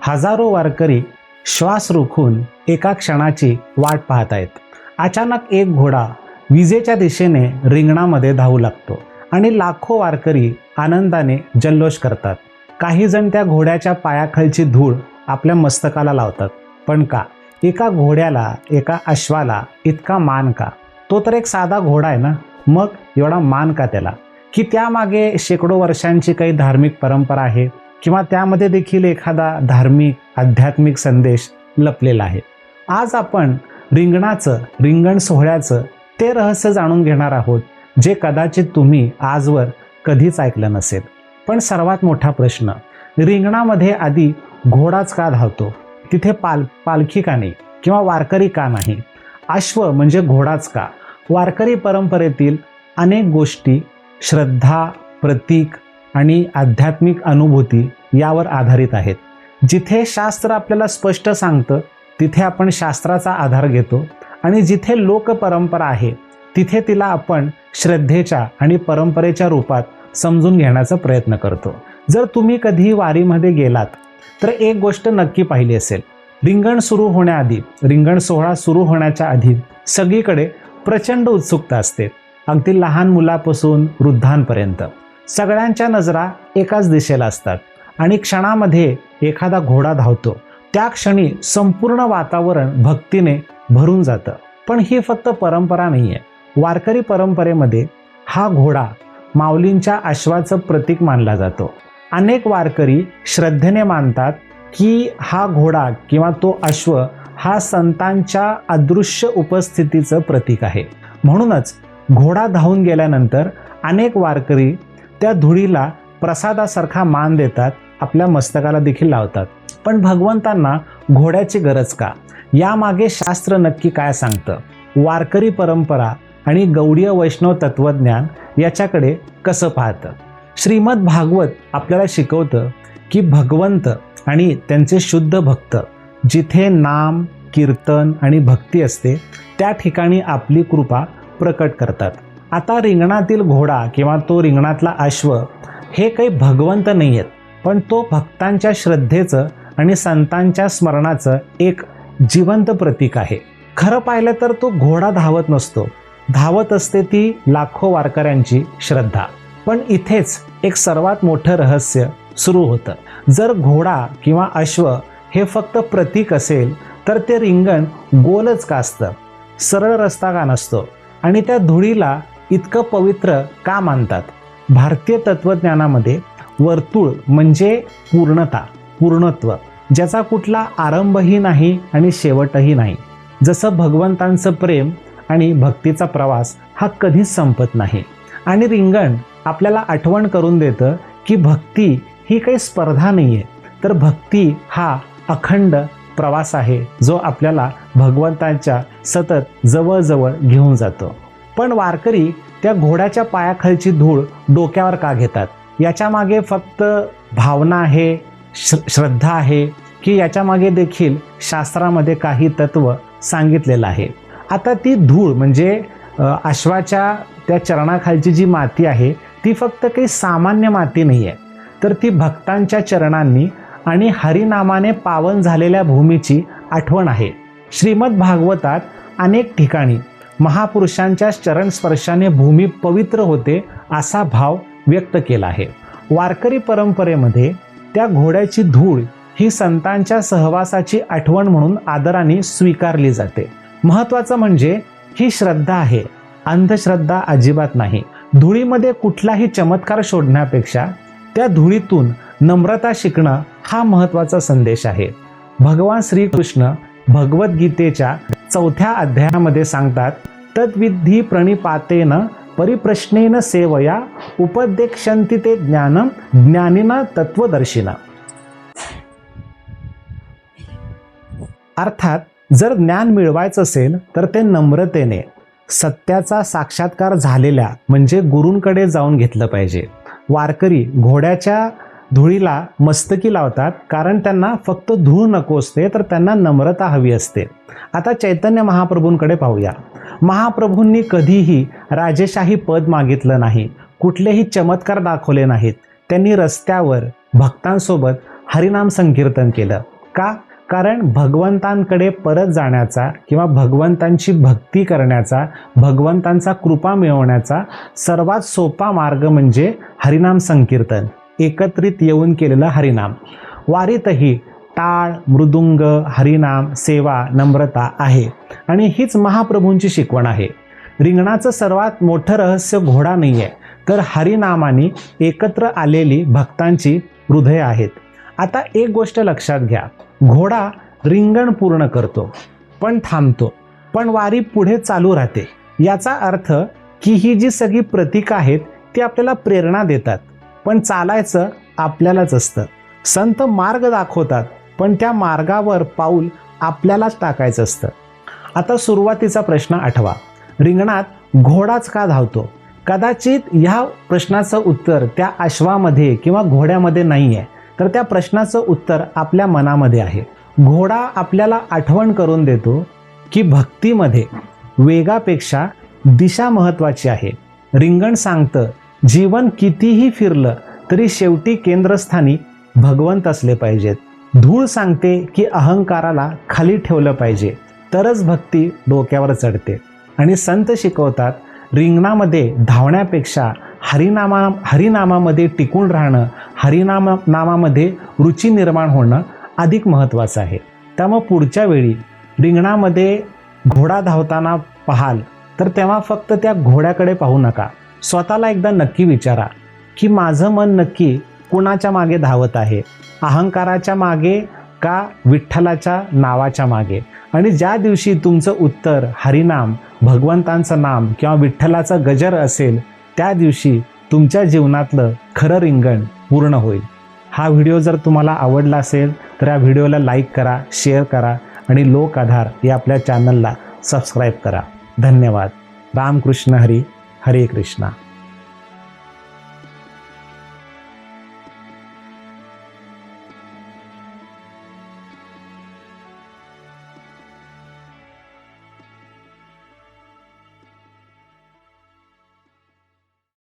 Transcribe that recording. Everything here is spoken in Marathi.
हजारो वारकरी श्वास रोखून एका क्षणाची वाट पाहत आहेत. अचानक एक घोडा विजेच्या दिशेने रिंगणामध्ये धावू लागतो आणि लाखो वारकरी आनंदाने जल्लोष करतात. काही जण त्या घोड्याच्या पायाखालची धूळ आपल्या मस्तकाला लावतात. पण का? एका घोड्याला, एका अश्वाला इतका मान का? तो तर एक साधा घोडा आहे ना. मग एवढा मान का त्याला? की त्यामागे शेकडो वर्षांची काही धार्मिक परंपरा आहे किंवा त्यामध्ये देखील एखादा धार्मिक आध्यात्मिक संदेश लपलेला आहे. आज आपण रिंगण सोहळ्याचं ते रहस्य जाणून घेणार आहोत, जे कदाचित तुम्ही आजवर कधीच ऐकलं नसेल. पण सर्वात मोठा प्रश्न, रिंगणामध्ये आधी घोडाच का धावतो? तिथे पालखी का नाही किंवा वारकरी का नाही? अश्व म्हणजे घोडाच का? वारकरी परंपरेतील अनेक गोष्टी श्रद्धा, प्रतीक आणि आध्यात्मिक अनुभूती यावर आधारित आहेत. जिथे शास्त्र आपल्याला स्पष्ट सांगतं तिथे आपण शास्त्राचा आधार घेतो आणि जिथे लोकपरंपरा आहे तिथे तिला आपण श्रद्धेच्या आणि परंपरेच्या रूपात समजून घेण्याचा प्रयत्न करतो. जर तुम्ही कधी वारीमध्ये गेलात तर एक गोष्ट नक्की पाहिली असेल, रिंगण सोहळा सुरू होण्याच्या आधी सगळीकडे प्रचंड उत्सुकता असते. अगदी लहान मुलापासून वृद्धांपर्यंत सगळ्यांच्या नजरा एकाच दिशेला असतात आणि क्षणामध्ये एखादा घोडा धावतो. त्या क्षणी संपूर्ण वातावरण भक्तीने भरून जातं. पण ही फक्त परंपरा नाही आहे. वारकरी परंपरेमध्ये हा घोडा माऊलींच्या अश्वाचं प्रतीक मानला जातो. अनेक वारकरी श्रद्धेने मानतात की हा घोडा किंवा तो अश्व हा संतांच्या अदृश्य उपस्थितीचं प्रतीक आहे. म्हणूनच घोडा धावून गेल्यानंतर अनेक वारकरी त्या धुळीला प्रसादासारखा मान देतात, आपल्या मस्तकाला देखील लावतात. पण भगवंतांना घोड्याची गरज का? यामागे शास्त्र नक्की काय सांगतं? वारकरी परंपरा आणि गौडीय वैष्णव तत्वज्ञान याच्याकडे कसं पाहतं? श्रीमद भागवत आपल्याला शिकवतं की भगवंत आणि त्यांचे शुद्ध भक्त जिथे नाम, कीर्तन आणि भक्ती असते त्या ठिकाणी आपली कृपा प्रकट करतात. आता रिंगणातील घोडा किंवा तो रिंगणातला अश्व हे काही भगवंत नाही आहेत, पण तो भक्तांच्या श्रद्धेचं आणि संतांच्या स्मरणाचं एक जिवंत प्रतीक आहे. खरं पाहिलं तर तो घोडा धावत नसतो, धावत असते ती लाखो वारकऱ्यांची श्रद्धा. पण इथेच एक सर्वात मोठं रहस्य सुरू होतं. जर घोडा किंवा अश्व हे फक्त प्रतीक असेल तर ते रिंगण गोलच का असतं? सरळ रस्ता का नसतो? आणि त्या धुळीला इतकं पवित्र का मानतात? भारतीय तत्वज्ञानामध्ये वर्तुळ म्हणजे पूर्णत्व, ज्याचा कुठला आरंभही नाही आणि शेवटही नाही. जसं भगवंतांचं प्रेम आणि भक्तीचा प्रवास हा कधीच संपत नाही. आणि रिंगण आपल्याला आठवण करून देतं की भक्ती ही काही स्पर्धा नाही आहे, तर भक्ती हा अखंड प्रवास आहे जो आपल्याला भगवंतांच्या सतत जवळ घेऊन जातो. पण वारकरी त्या घोड्याच्या पायाखालची धूळ डोक्यावर का घेतात? याच्या मागे फक्त भावना आहे, श्रद्धा आहे की याच्या मागे देखील शास्त्रामध्ये काही तत्व सांगितलेलं आहे? आता ती धूळ म्हणजे अश्वाच्या त्या चरणाखालची जी माती आहे ती फक्त काही सामान्य माती नाही आहे, तर ती भक्तांच्या चरणांनी आणि हरिनामाने पावन झालेल्या भूमीची आठवण आहे. श्रीमद भागवतात अनेक ठिकाणी महापुरुषांच्या चरण स्पर्शाने भूमी पवित्र होते असा भाव व्यक्त केला आहे. वारकरी परंपरेमध्ये त्या घोड्याची धूळ ही संतांच्या सहवासाची आठवण म्हणून आदराने स्वीकारली जाते. महत्त्वाचं म्हणजे ही श्रद्धा आहे, अंधश्रद्धा अजिबात नाही. धुळीमध्ये कुठलाही चमत्कार शोधण्यापेक्षा त्या धुळीतून नम्रता शिकणं हा महत्त्वाचा संदेश आहे. भगवान श्रीकृष्ण भगवद्गीतेच्या 4थ्या अध्यायामध्ये सांगतात, तद्विधी प्रणिपातेन परिप्रश्नेन सेवया उपदेक्षन्ति ते ज्ञानम ज्ञानिना तत्वदर्शिना. अर्थात जर ज्ञान मिळवायचं असेल तर ते नम्रतेने सत्याचा साक्षात्कार झालेल्या म्हणजे गुरूंकडे जाऊन घेतलं पाहिजे. वारकरी घोड्याच्या धुळीला मस्तकी लावतात कारण त्यांना फक्त धूळ नको असते, तर त्यांना नम्रता हवी असते. आता चैतन्य महाप्रभूंकडे पाहूया. महाप्रभूंनी कधीही राजेशाही पद मागितलं नाही, कुठलेही चमत्कार दाखवले नाहीत. त्यांनी रस्त्यावर भक्तांसोबत हरिनाम संकीर्तन केलं. का? कारण भगवंतांकडे परत जाण्याचा किंवा भगवंतांची भक्ती करण्याचा, भगवंतांचा कृपा मिळवण्याचा सर्वात सोपा मार्ग म्हणजे हरिनाम संकीर्तन, एकत्रित येऊन केलेलं हरिनाम. वारीतही टाळ, मृदुंग, हरिनाम, सेवा, नम्रता आहे आणि हीच महाप्रभूंची शिकवण आहे. रिंगणाचं सर्वात मोठं रहस्य घोडा नाही आहे, तर हरिनामाने एकत्र आलेली भक्तांची हृदय आहेत. आता एक गोष्ट लक्षात घ्या, घोडा रिंगण पूर्ण करतो पण थांबतो, पण वारी पुढे चालू राहते. याचा अर्थ की ही जी सगळी प्रतीकं आहेत ती आपल्याला प्रेरणा देतात, पण चालायचं आपल्यालाच असतं. संत मार्ग दाखवतात, पण त्या मार्गावर पाऊल आपल्यालाच टाकायचं असतं. आता सुरुवातीचा प्रश्न आठवा, रिंगणात घोडाच का धावतो? कदाचित ह्या प्रश्नाचं उत्तर त्या अश्वामध्ये किंवा घोड्यामध्ये नाही आहे, तर त्या प्रश्नाचं उत्तर आपल्या मनामध्ये आहे. घोडा आपल्याला आठवण करून देतो की भक्तीमध्ये वेगापेक्षा दिशा महत्त्वाची आहे. रिंगण सांगतं, जीवन कितीही फिरलं तरी शेवटी केंद्रस्थानी भगवंत असले पाहिजेत. धूळ सांगते की अहंकाराला खाली ठेवलं पाहिजे, तरच भक्ती डोक्यावर चढते. आणि संत शिकवतात, रिंगणामध्ये धावण्यापेक्षा हरिनामामध्ये टिकून राहणं, हरिनामामध्ये रुची निर्माण होणं अधिक महत्त्वाचं आहे. त्यामुळे पुढच्या वेळी रिंगणामध्ये घोडा धावताना पाहाल तर तेव्हा फक्त त्या घोड्याकडे पाहू नका. स्वतःला एकदा नक्की विचारा की माझं मन नक्की कुणाच्या मागे धावत आहे, अहंकाराच्या मागे का विठ्ठलाच्या नावाच्या मागे? आणि ज्या दिवशी तुमचं उत्तर हरिनाम, भगवंतांचं नाम किंवा विठ्ठलाचा गजर असेल, त्या दिवशी तुमच्या जीवनातलं खरं रिंगण पूर्ण होईल. हा व्हिडिओ जर तुम्हाला आवडला असेल तर या व्हिडिओला लाईक करा, शेअर करा आणि लोक आधार या आपल्या चॅनलला सबस्क्राईब करा. धन्यवाद. रामकृष्ण हरी, हरे कृष्णा.